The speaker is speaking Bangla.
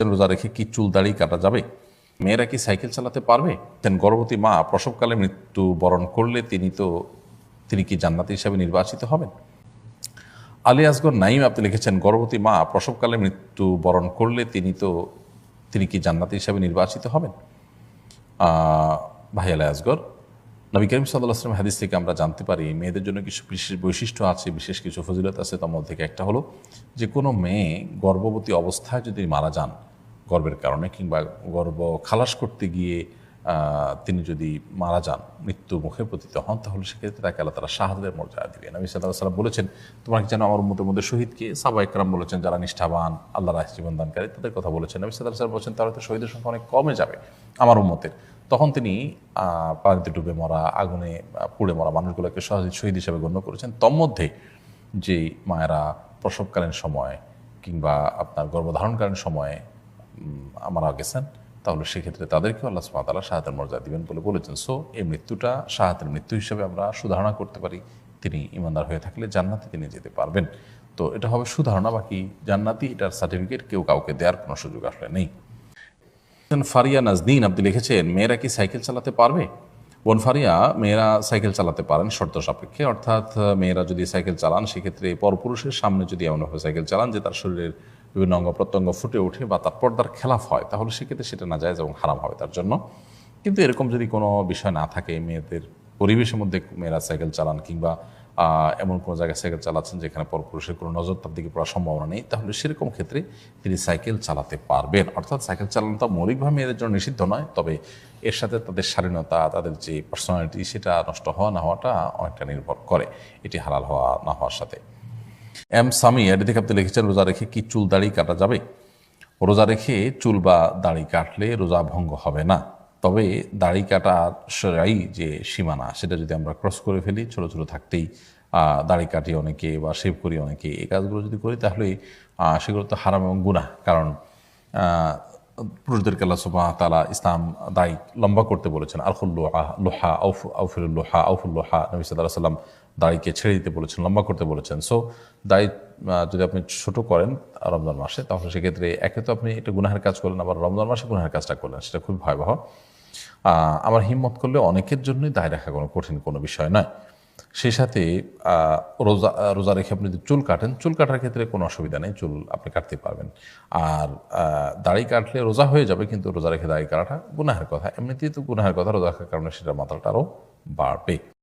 রোজা রেখে কি চুল দাড়ি কাটা যাবে? মেয়েরা কি সাইকেল চালাতে পারবে? গর্ভবতী মা প্রসবকালে মৃত্যু বরণ করলে তিনি কি জান্নাতি হিসাবে নির্বাচিত হবেন? আলী আসগর নাইম আপনি লিখেছেন, গর্ভবতী মা প্রসবকালে মৃত্যু বরণ করলে তিনি কি জান্নাতি হিসাবে নির্বাচিত হবেন? ভাই আলী আসগর, নবী করিম সাল্লাল্লাহু আলাইহি ওয়াসাল্লাম হাদিস থেকে আমরা জানতে পারি মেয়েদের জন্য কিছু বিশেষ বৈশিষ্ট্য আছে, বিশেষ কিছু ফজিলত আছে। তার মধ্যে থেকে একটা হলো যে কোনো মেয়ে গর্ভবতী অবস্থায় যদি মারা যান গর্ভের কারণে, কিংবা গর্ভ খালাস করতে গিয়ে তিনি যদি মারা যান, মৃত্যু মুখে পতিত হন, তাহলে সেক্ষেত্রে তাকে আল্লাহ তাআলা শাহাদাতের মর্যাদা দিবেন। নবী সাল্লাল্লাহু আলাইহি ওয়াসাল্লাম বলেছেন, তোমরা কি জানো আমার উম্মতের মধ্যে শহীদকে? সাহাবায়ে কেরাম বলেছেন যারা নিষ্ঠাবান, আল্লাহর রাহে জীবন দানকারী, তাদের কথা বলেছেন। নবী সাল্লাল্লাহু আলাইহি ওয়াসাল্লাম বলেছেন তাহলে তো শহীদের সংখ্যা অনেক কমে যাবে আমার উম্মতের। তখন তিনি পানিতে ডুবে মরা, আগুনে পুড়ে মরা মানুষগুলোকে শহীদ হিসেবে গণ্য করেছেন। তন্মধ্যে যে মায়েরা প্রসবকালীন সময় কিংবা আপনার গর্ভধারণকালীন সময়ে মারা গেছেন, তাহলে সেক্ষেত্রে তাদেরকেও আল্লাহ সুবহানাহু ওয়া তাআলা শাহাদাতের মর্যাদা দিবেন বলে বলেছেন। সো এই মৃত্যুটা শাহাদাতের মৃত্যু হিসেবে আমরা সুধারণা করতে পারি। তিনি ইমানদার হয়ে থাকলে জান্নাতে তিনি যেতে পারবেন। তো এটা হবে সুধারণা, বাকি জান্নাতি এটার সার্টিফিকেট কেউ কাউকে দেওয়ার কোনো সুযোগ আসলে নেই। ফারিয়া নাজনীন আপনি লিখেছেন, মেয়েরা কি সাইকেল চালাতে পারবে? বোন ফারিয়া, মেয়েরা সাইকেল চালাতে পারেন শর্ত সাপেক্ষে। অর্থাৎ মেয়েরা যদি সাইকেল চালান, সেক্ষেত্রে পরপুরুষের সামনে যদি এমনভাবে সাইকেল চালান যে তার শরীরের বিভিন্ন অঙ্গ প্রত্যঙ্গ ফুটে ওঠে বা তার পর্দার খেলাফ হয়, তাহলে সেক্ষেত্রে সেটা নাজায়েজ এবং হারাম হবে তার জন্য। কিন্তু এরকম যদি কোনো বিষয় না থাকে, মেয়েদের পরিবেশের মধ্যে মেয়েরা সাইকেল চালান, কিংবা এমন কোনো জায়গায় সাইকেল চালাচ্ছেন যেখানে পরপুরুষের কোনো নজর তার দিকে পড়ার সম্ভাবনা নেই, তাহলে সেরকম ক্ষেত্রে তিনি সাইকেল চালাতে পারবেন। অর্থাৎ সাইকেল চালানোটা মৌলিকভাবে মেয়েদের জন্য নিষিদ্ধ নয়, তবে এর সাথে তাদের স্বাধীনতা, তাদের যে পার্সোনালিটি, সেটা নষ্ট হওয়া না হওয়াটা অনেকটা নির্ভর করে এটি হালাল হওয়া না হওয়ার সাথে। এম সামি এটি থেকে আপনি লিখেছেন, রোজা রেখে কি চুল দাড়ি কাটা যাবে? রোজা রেখে চুল বা দাড়ি কাটলে রোজা ভঙ্গ হবে না, তবে দাড়ি কাটার শরঈ যে সীমানা, সেটা যদি আমরা ক্রস করে ফেলি, ছোটো ছোটো থাকতেই দাড়ি কাটি অনেকে বা শেভ করি অনেকে, এই কাজগুলো যদি করি তাহলে সেগুলো তো হারাম এবং গুনাহ। কারণ পুরুষদেরকে আল্লাহ সুবহানাহু ওয়া তাআলা ইসলাম দাড়ি লম্বা করতে বলেছেন। আলফুল লোহা আউফুল লোহা আউফুল লোহা, নবী সাল্লাল্লাহু আলাইহি ওয়াসাল্লাম দাড়িকে ছেড়ে দিতে বলেছেন, লম্বা করতে বলেছেন। সো দাড়ি যদি আপনি ছোট করেন রমজান মাসে, তাহলে সেক্ষেত্রে একে তো আপনি এটা গুনাহের কাজ করলেন, আবার রমজান মাসে গুনাহের কাজটা করলেন, সেটা খুবই ভয়াবহ। আমার হিম্মত করলে অনেকের জন্যই দায় রাখা কোনো কঠিন কোনো বিষয় নয়। সেই সাথে রোজা রেখে আপনি যদি চুল কাটেন, চুল কাটার ক্ষেত্রে কোনো অসুবিধা নেই, চুল আপনি কাটতে পারবেন। আর দাড়ি কাটলে রোজা হয়ে যাবে, কিন্তু রোজা রেখে দাড়ি কাটাটা গুনাহের কথা। এমনিতেই তো গুনাহের কথা, রোজা রাখার কারণে সেটা মাত্রাটা আরও বাড়বে।